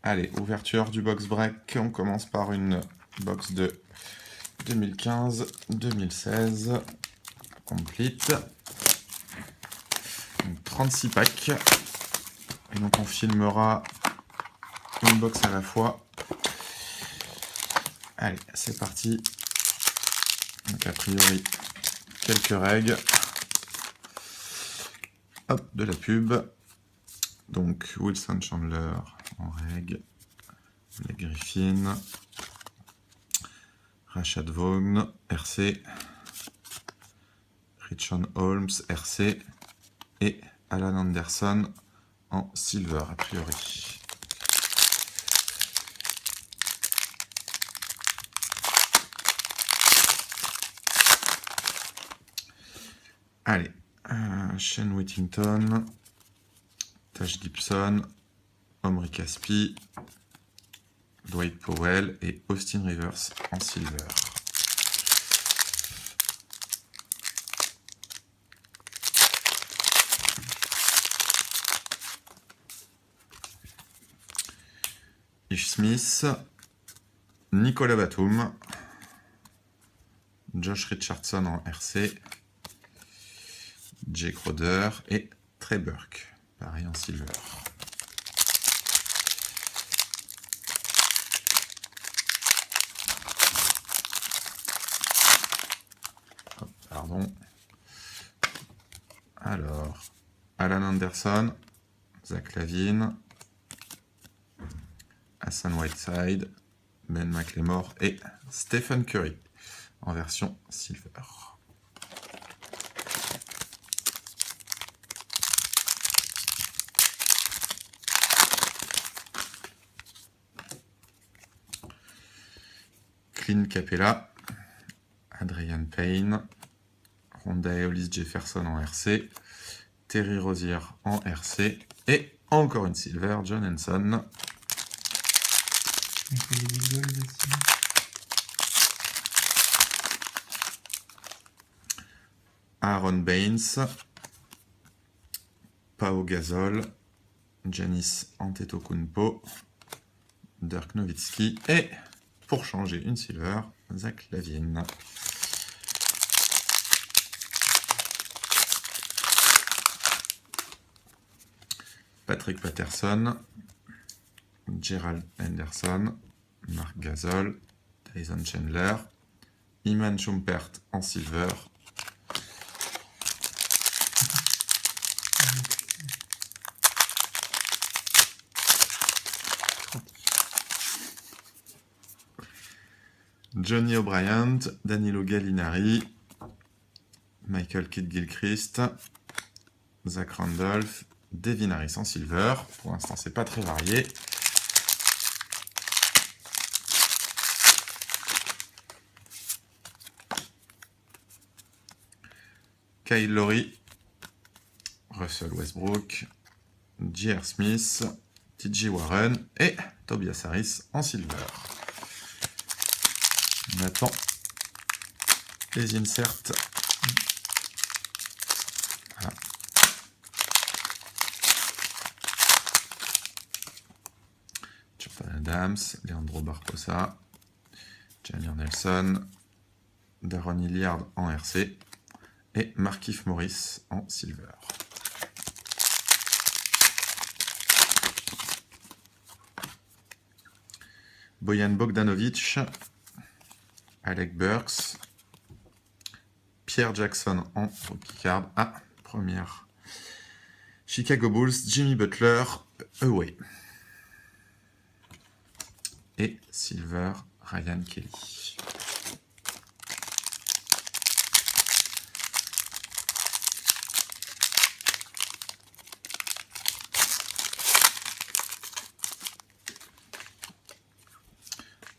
Allez, ouverture du box break. On commence par une box de 2015-2016. Complete. Donc 36 packs. Et donc on filmera une box à la fois. Allez, c'est parti. Donc a priori, quelques règles. Hop, de la pub. Donc Wilson Chandler en règle. Les Griffin. Rashad Vaughn, RC. Richon Holmes, RC. Et Alan Anderson en silver, a priori. Allez, Shane Whittington, Taj Gibson, Omri Caspi, Dwight Powell et Austin Rivers en silver. Ish Smith, Nicolas Batum, Josh Richardson en RC, Jake Roder et Trey Burke, pareil en silver. Hop, pardon. Alors, Alan Anderson, Zach Lavine, Hassan Whiteside, Ben McLemore et Stephen Curry en version silver. Clint Capella, Adrian Payne, Ronda Hollis Jefferson en RC, Terry Rozier en RC et encore une silver, John Henson. Aaron Baines, Pau Gasol, Giannis Antetokounmpo, Dirk Nowitzki et, pour changer une silver, Zach Lavine. Patrick Patterson, Gerald Henderson, Mark Gasol, Tyson Chandler, Iman Shumpert en silver. Johnny O'Brien, Danilo Gallinari, Michael Kidd-Gilchrist, Zach Randolph, Devin Harris en silver. Pour l'instant, c'est pas très varié. Kyle Lowry, Russell Westbrook, J.R. Smith, T.J. Warren et Tobias Harris en silver. On attend les inserts. Voilà. Jonathan Adams, Leandro Barbosa, Jameer Nelson, Daron Hilliard en RC et Markieff Morris en silver. Bojan Bogdanovic, Alec Burks, Pierre Jackson en rookie card. Première. Chicago Bulls, Jimmy Butler, away. Et silver, Ryan Kelly.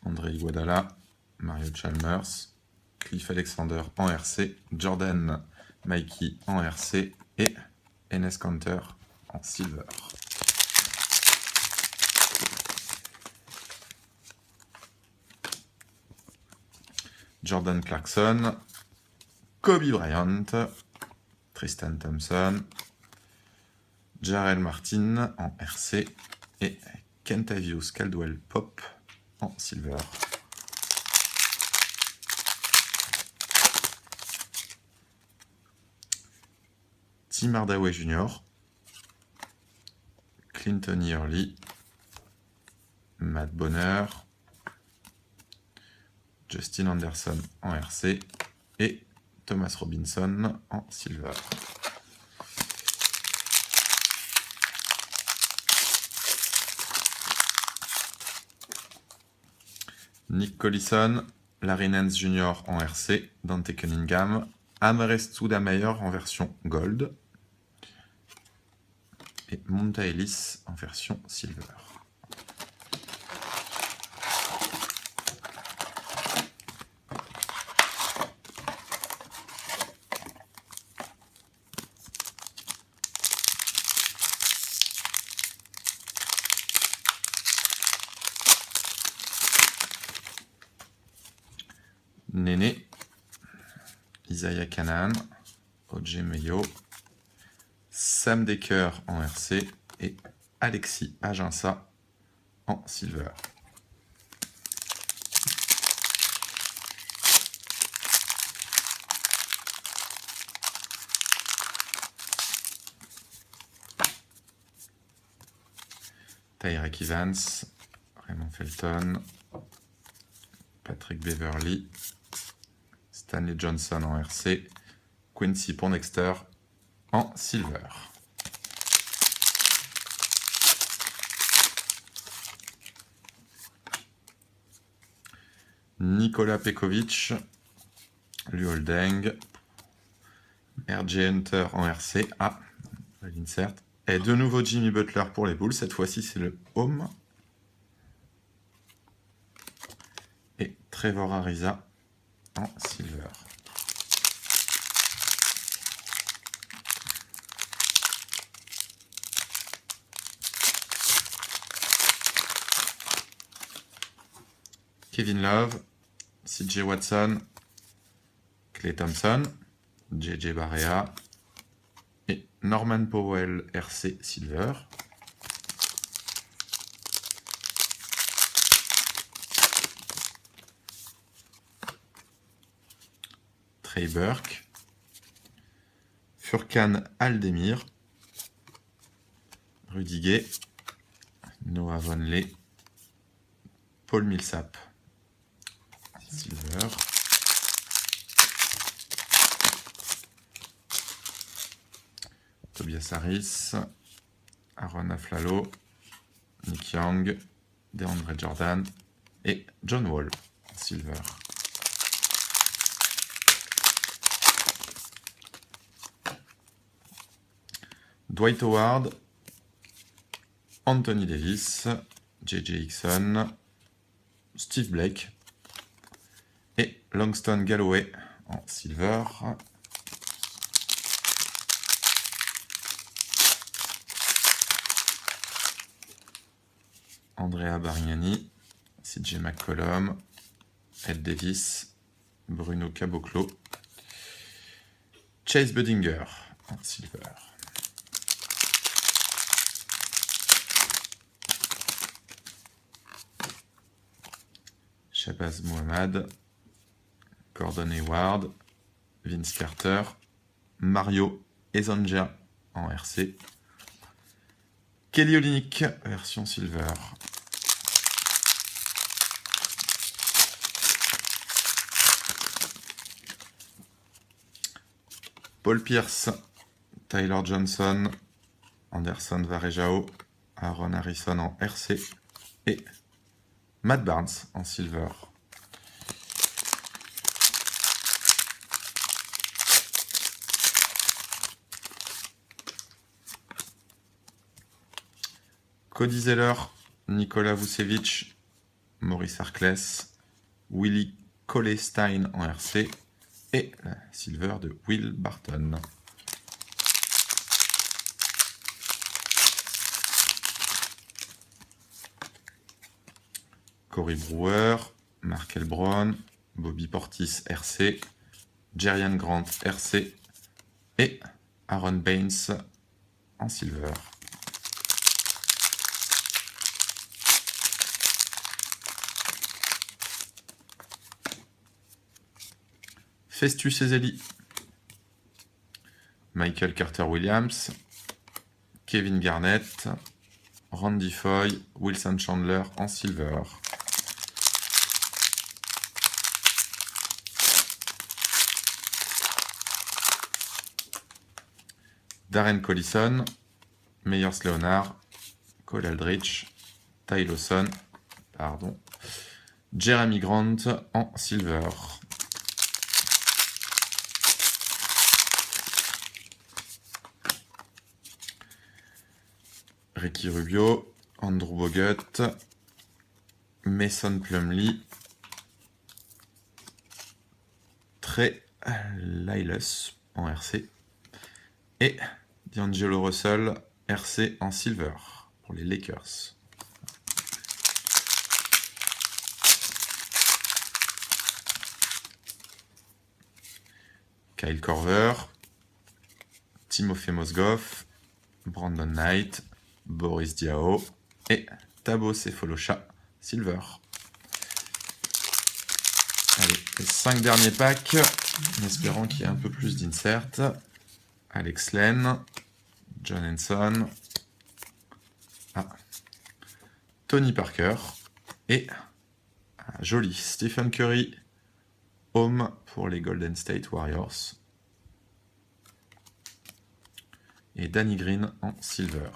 André Iguodala, Mario Chalmers, Cliff Alexander en RC, Jordan Mikey en RC et Enes Kanter en silver. Jordan Clarkson, Kobe Bryant, Tristan Thompson, Jarrell Martin en RC et Kentavious Caldwell Pop en silver. Tim Hardaway Jr., Clinton Yearly, Matt Bonner, Justin Anderson en RC et Thomas Robinson en silver. Nick Collison, Larry Nance Jr. en RC, Dante Cunningham, Amar'e Stoudemire en version gold et Monta Ellis en version silver. Néné, Isaiah Canaan, O.J. Mayo, Sam Decker en RC et Alexis Aginsa en silver. Tyreke Evans, Raymond Felton, Patrick Beverly, Stanley Johnson en RC, Quincy Pondexter en silver. Nikola Pekovic, Lu Holdeng, RJ Hunter en RC, l'insert, et de nouveau Jimmy Butler pour les Bulls, cette fois-ci c'est le home, et Trevor Ariza en silver. Kevin Love, CJ Watson, Klay Thompson, JJ Barea et Norman Powell RC silver. Trey Burke, Furkan Aldemir, Rudy Gay, Noah Vonleh, Paul Millsap silver. Tobias Harris, Aaron Aflalo, Nick Young, DeAndre Jordan et John Wall silver. Dwight Howard, Anthony Davis, J.J. Hickson, Steve Blake et Langston Galloway en silver. Andrea Bargnani, CJ McCollum, Ed Davis, Bruno Caboclo, Chase Budinger en silver. Shabazz Muhammad, Gordon Hayward, Vince Carter, Mario Ezonja en RC, Kelly Olynyk version silver. Paul Pierce, Tyler Johnson, Anderson Varejao, Aaron Harrison en RC et Matt Barnes en silver. Cody Zeller, Nikola Vucevic, Maurice Harkless, Willie Cauley-Stein en RC et la silver de Will Barton. Corey Brewer, Markel Brown, Bobby Portis RC, Jerian Grant RC et Aaron Baines en silver. Festus Ezeli, Michael Carter-Williams, Kevin Garnett, Randy Foy, Wilson Chandler en silver. Darren Collison, Meyers Leonard, Cole Aldrich, Ty Lawson, Jeremy Grant en silver. Ricky Rubio, Andrew Bogut, Mason Plumlee, Trey Lyles en RC et D'Angelo Russell RC en silver pour les Lakers. Kyle Korver, Timofey Mozgov, Brandon Knight, Boris Diaw et Thabo Sefolosha silver. Allez, les 5 derniers packs, en espérant qu'il y ait un peu plus d'insert. Alex Len, John Henson, Tony Parker et joli Stephen Curry, home pour les Golden State Warriors. Et Danny Green en silver.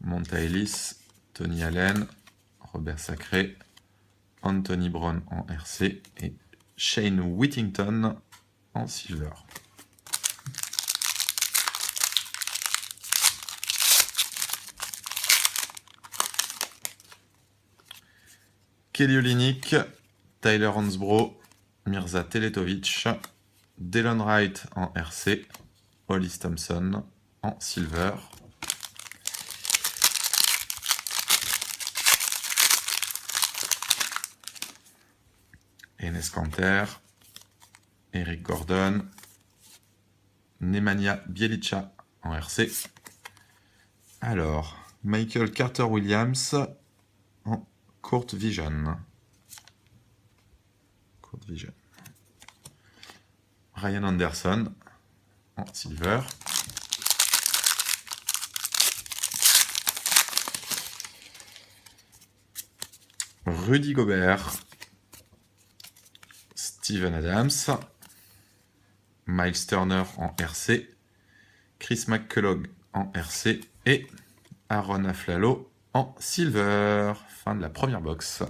Monta Ellis, Tony Allen, Robert Sacré, Anthony Brown en RC et Shane Whittington en silver. Kelly Olynyk, Tyler Hansbrough, Mirza Teletovic, Delon Wright en RC, Hollis Thompson en silver. Enes Kanter, Eric Gordon, Nemanja Bjelica en RC. Alors, Michael Carter-Williams en Court Vision. Ryan Anderson en silver. Rudy Gobert, Steven Adams, Miles Turner en RC, Chris McCullough en RC et Aaron Aflalo en silver. Fin de la première box.